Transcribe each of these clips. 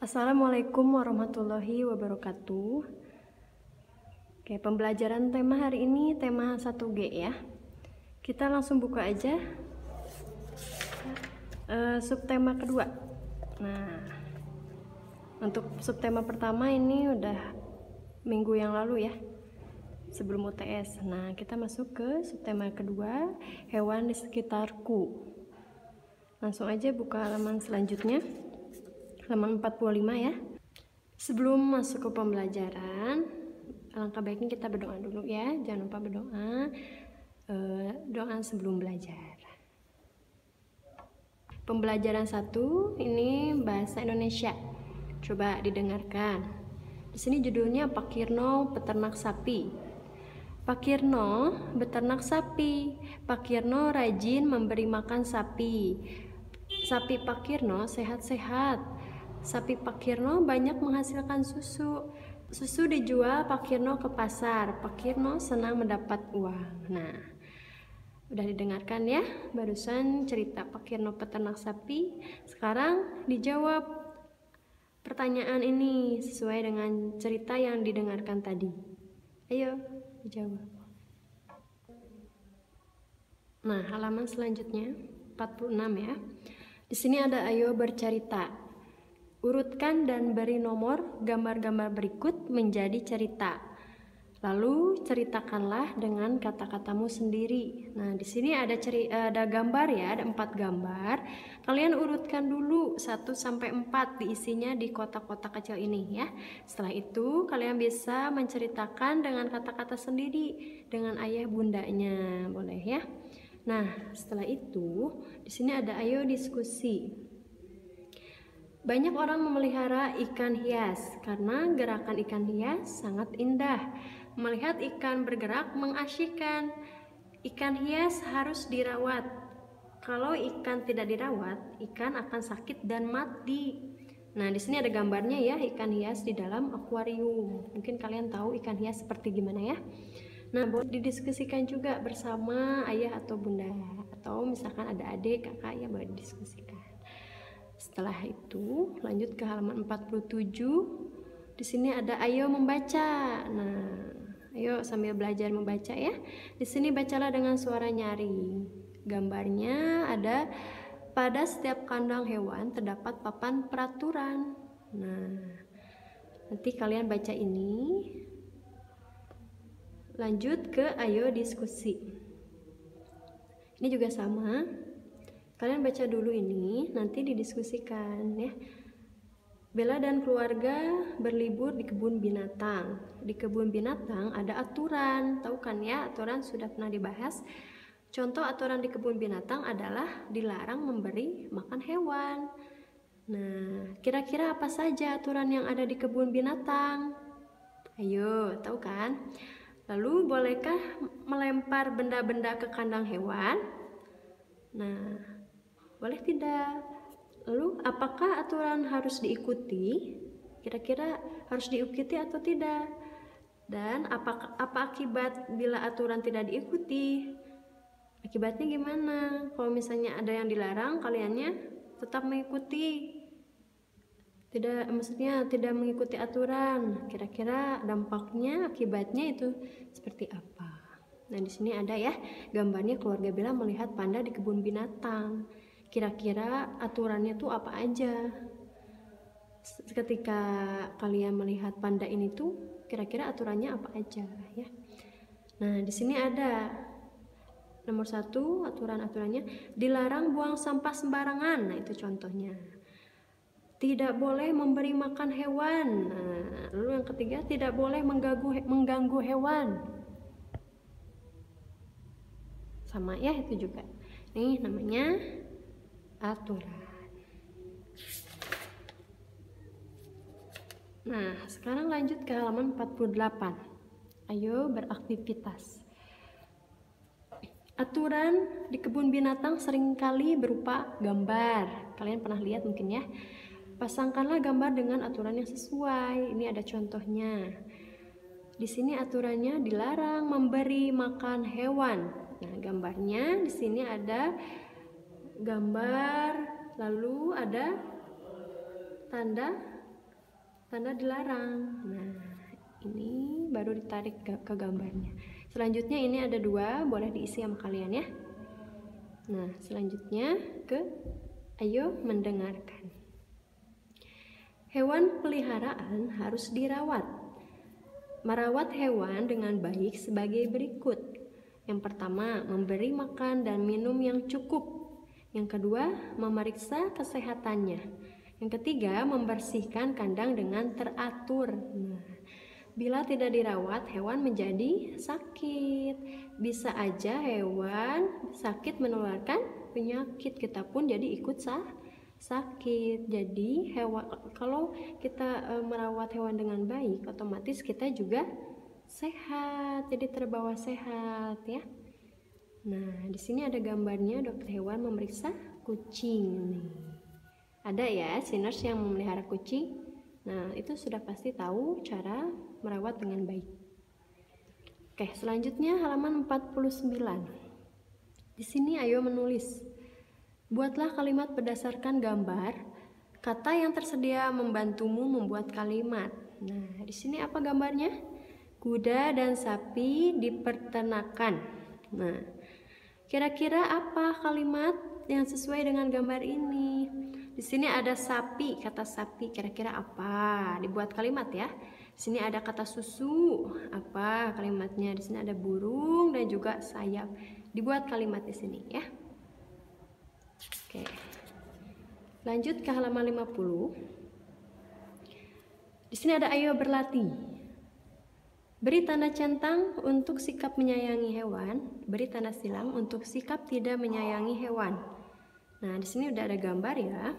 Assalamualaikum warahmatullahi wabarakatuh. Oke, pembelajaran tema hari ini tema 1G ya. Kita langsung buka aja subtema kedua. Nah, untuk subtema pertama ini udah minggu yang lalu ya, sebelum UTS. Nah, kita masuk ke subtema kedua, hewan di sekitarku. Langsung aja buka halaman selanjutnya, halaman 45 ya. Sebelum masuk ke pembelajaran, alangkah baiknya kita berdoa dulu ya. Jangan lupa berdoa, doa sebelum belajar. Pembelajaran 1 ini bahasa Indonesia. Coba didengarkan. Di sini judulnya Pak Kirno peternak sapi. Pak Kirno beternak sapi. Pak Kirno rajin memberi makan sapi. Sapi Pak Kirno sehat-sehat. Sapi Pak Kirno banyak menghasilkan susu. Susu dijual Pak Kirno ke pasar. Pak Kirno senang mendapat uang. Nah, udah didengarkan ya barusan cerita Pak Kirno peternak sapi. Sekarang dijawab pertanyaan ini sesuai dengan cerita yang didengarkan tadi. Ayo dijawab. Nah, halaman selanjutnya 46 ya. Di sini ada ayo bercerita. Urutkan dan beri nomor gambar-gambar berikut menjadi cerita. Lalu ceritakanlah dengan kata-katamu sendiri. Nah, di sini ada gambar ya, ada 4 gambar. Kalian urutkan dulu 1 sampai 4 diisinya di kotak-kotak kecil ini ya. Setelah itu kalian bisa menceritakan dengan kata-kata sendiri dengan ayah bundanya, boleh ya. Nah, setelah itu di sini ada ayo diskusi. Banyak orang memelihara ikan hias karena gerakan ikan hias sangat indah. Melihat ikan bergerak mengasyikkan. Ikan hias harus dirawat. Kalau ikan tidak dirawat, ikan akan sakit dan mati. Nah, di sini ada gambarnya ya, ikan hias di dalam akuarium. Mungkin kalian tahu ikan hias seperti gimana ya. Nah, boleh didiskusikan juga bersama ayah atau bunda, atau misalkan ada adik, kakak ya, boleh didiskusikan. Setelah itu lanjut ke halaman 47. Di sini ada ayo membaca. Nah, ayo sambil belajar membaca ya. Di sini bacalah dengan suara nyari. Gambarnya ada pada setiap kandang hewan terdapat papan peraturan. Nah, nanti kalian baca ini. Lanjut ke ayo diskusi. Ini juga sama. Kalian baca dulu ini, nanti didiskusikan ya. Bella dan keluarga berlibur di kebun binatang. Di kebun binatang ada aturan, tahu kan ya? Aturan sudah pernah dibahas. Contoh aturan di kebun binatang adalah dilarang memberi makan hewan. Nah, kira-kira apa saja aturan yang ada di kebun binatang? Ayo, tahu kan? Lalu, bolehkah melempar benda-benda ke kandang hewan? Nah, boleh tidak? Lalu, apakah aturan harus diikuti? Kira-kira harus diikuti atau tidak? Dan apa akibat bila aturan tidak diikuti? Akibatnya gimana? Kalau misalnya ada yang dilarang, kaliannya tetap mengikuti. Maksudnya tidak mengikuti aturan. Kira-kira dampaknya, akibatnya itu seperti apa? Nah, di sini ada ya gambarnya keluarga Bella melihat panda di kebun binatang. Kira-kira aturannya tuh apa aja? Ketika kalian melihat panda ini tuh, kira-kira aturannya apa aja ya? Nah, di sini ada nomor 1 aturan-aturannya, dilarang buang sampah sembarangan. Nah, itu contohnya. Tidak boleh memberi makan hewan. Nah, lalu yang ketiga, tidak boleh mengganggu hewan. Sama ya, itu juga. Ini namanya aturan. Nah, sekarang lanjut ke halaman 48. Ayo beraktivitas. Aturan di kebun binatang seringkali berupa gambar. Kalian pernah lihat mungkin ya. Pasangkanlah gambar dengan aturan yang sesuai. Ini ada contohnya. Di sini aturannya dilarang memberi makan hewan. Nah, gambarnya di sini ada gambar, lalu ada tanda tanda dilarang. Nah, ini baru ditarik ke gambarnya. Selanjutnya ini ada 2, boleh diisi sama kalian ya. Nah, selanjutnya ayo mendengarkan. Hewan peliharaan harus dirawat. Merawat hewan dengan baik sebagai berikut. Yang pertama, memberi makan dan minum yang cukup. Yang kedua, memeriksa kesehatannya. Yang ketiga, membersihkan kandang dengan teratur. Nah, bila tidak dirawat, hewan menjadi sakit. Bisa aja hewan sakit menularkan penyakit, kita pun jadi ikut sakit. Jadi kalau kita merawat hewan dengan baik, otomatis kita juga sehat, jadi terbawa sehat ya. Nah, di sini ada gambarnya dokter hewan memeriksa kucing nih. Ada ya sinners yang memelihara kucing. Nah, itu sudah pasti tahu cara merawat dengan baik. Oke, selanjutnya halaman 49. Di sini ayo menulis. Buatlah kalimat berdasarkan gambar. Kata yang tersedia membantumu membuat kalimat. Nah, di sini apa gambarnya? Kuda dan sapi dipertenakan. Nah, kira-kira apa kalimat yang sesuai dengan gambar ini? Di sini ada sapi, kata sapi kira-kira apa? Dibuat kalimat ya. Di sini ada kata susu, apa kalimatnya? Di sini ada burung dan juga sayap. Dibuat kalimat di sini ya. Oke. Lanjut ke halaman 50. Di sini ada ayo berlatih. Beri tanda centang untuk sikap menyayangi hewan, beri tanda silang untuk sikap tidak menyayangi hewan. Nah, di sini udah ada gambar ya.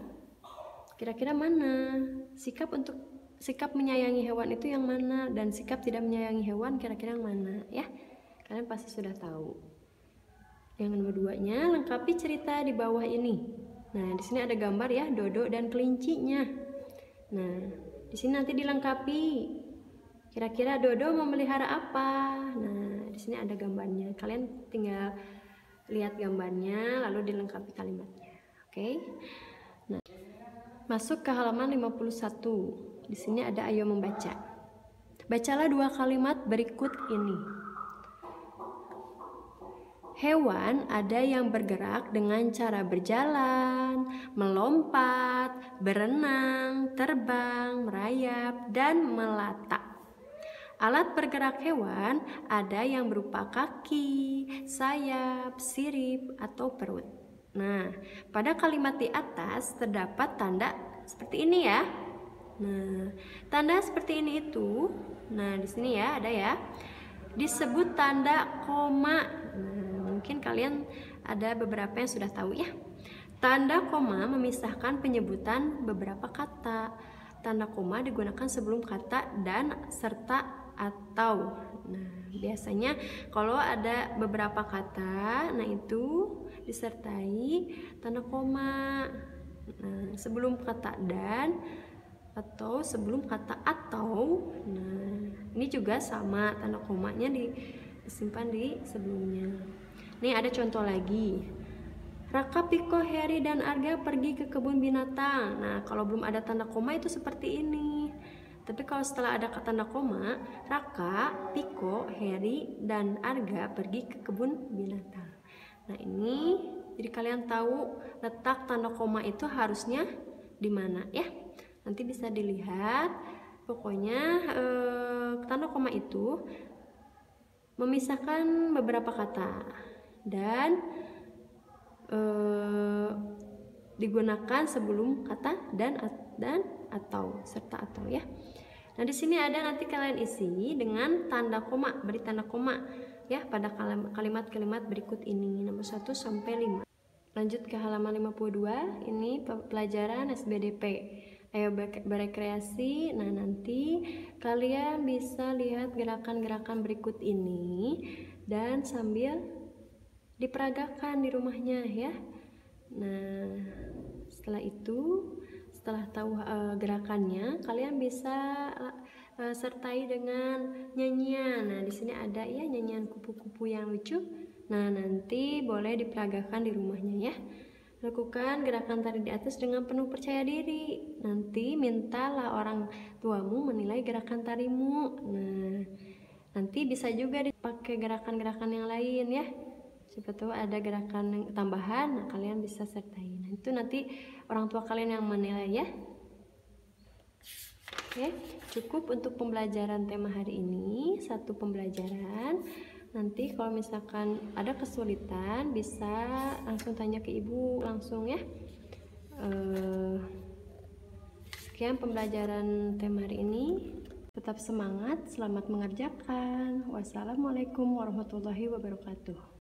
Kira-kira mana? Sikap menyayangi hewan itu yang mana, dan sikap tidak menyayangi hewan kira-kira yang mana ya? Kalian pasti sudah tahu. Yang nomor 2-nya, lengkapi cerita di bawah ini. Nah, di sini ada gambar ya, dodo dan kelincinya. Nah, di sini nanti dilengkapi. Kira-kira dodo memelihara apa? Nah, di sini ada gambarnya. Kalian tinggal lihat gambarnya lalu dilengkapi kalimatnya. Oke. Nah, masuk ke halaman 51. Di sini ada ayo membaca. Bacalah 2 kalimat berikut ini. Hewan ada yang bergerak dengan cara berjalan, melompat, berenang, terbang, merayap, dan melata. Alat bergerak hewan ada yang berupa kaki, sayap, sirip, atau perut. Nah, pada kalimat di atas terdapat tanda seperti ini ya. Nah, tanda seperti ini itu, nah di sini ya ada ya, disebut tanda koma. Nah, mungkin kalian ada beberapa yang sudah tahu ya. Tanda koma memisahkan penyebutan beberapa kata. Tanda koma digunakan sebelum kata dan, serta, atau. Nah, biasanya kalau ada beberapa kata, nah itu disertai tanda koma. Nah, sebelum kata dan atau sebelum kata atau. Nah, ini juga sama, tanda komanya disimpan di sebelumnya. Nih ada contoh lagi. Raka, Piko, Heri, dan Arga pergi ke kebun binatang. Nah, kalau belum ada tanda koma itu seperti ini. Tapi kalau setelah ada tanda koma, Raka, Piko, Heri, dan Arga pergi ke kebun binatang. Nah, ini jadi kalian tahu letak tanda koma itu harusnya di mana ya. Nanti bisa dilihat. Pokoknya tanda koma itu memisahkan beberapa kata dan digunakan sebelum kata dan atau, serta atau ya. Nah, di sini ada nanti kalian isi dengan tanda koma, beri tanda koma ya pada kalimat-kalimat berikut ini nomor 1 sampai 5. Lanjut ke halaman 52, ini pelajaran SBDP. Ayo berekreasi. Nah, nanti kalian bisa lihat gerakan-gerakan berikut ini dan sambil diperagakan di rumahnya ya. Nah, setelah itu, setelah tahu gerakannya, kalian bisa sertai dengan nyanyian. Nah, di sini ada ya nyanyian kupu-kupu yang lucu. Nah, nanti boleh diperagakan di rumahnya ya. Lakukan gerakan tari di atas dengan penuh percaya diri. Nanti mintalah orang tuamu menilai gerakan tarimu. Nah, nanti bisa juga dipakai gerakan-gerakan yang lain ya. Siapa tahu ada gerakan tambahan, nah kalian bisa sertai. Nah, itu nanti orang tua kalian yang menilai ya. Oke, cukup untuk pembelajaran tema hari ini, satu pembelajaran. Nanti kalau misalkan ada kesulitan bisa langsung tanya ke ibu langsung ya. Sekian pembelajaran tema hari ini. Tetap semangat, selamat mengerjakan. Wassalamualaikum warahmatullahi wabarakatuh.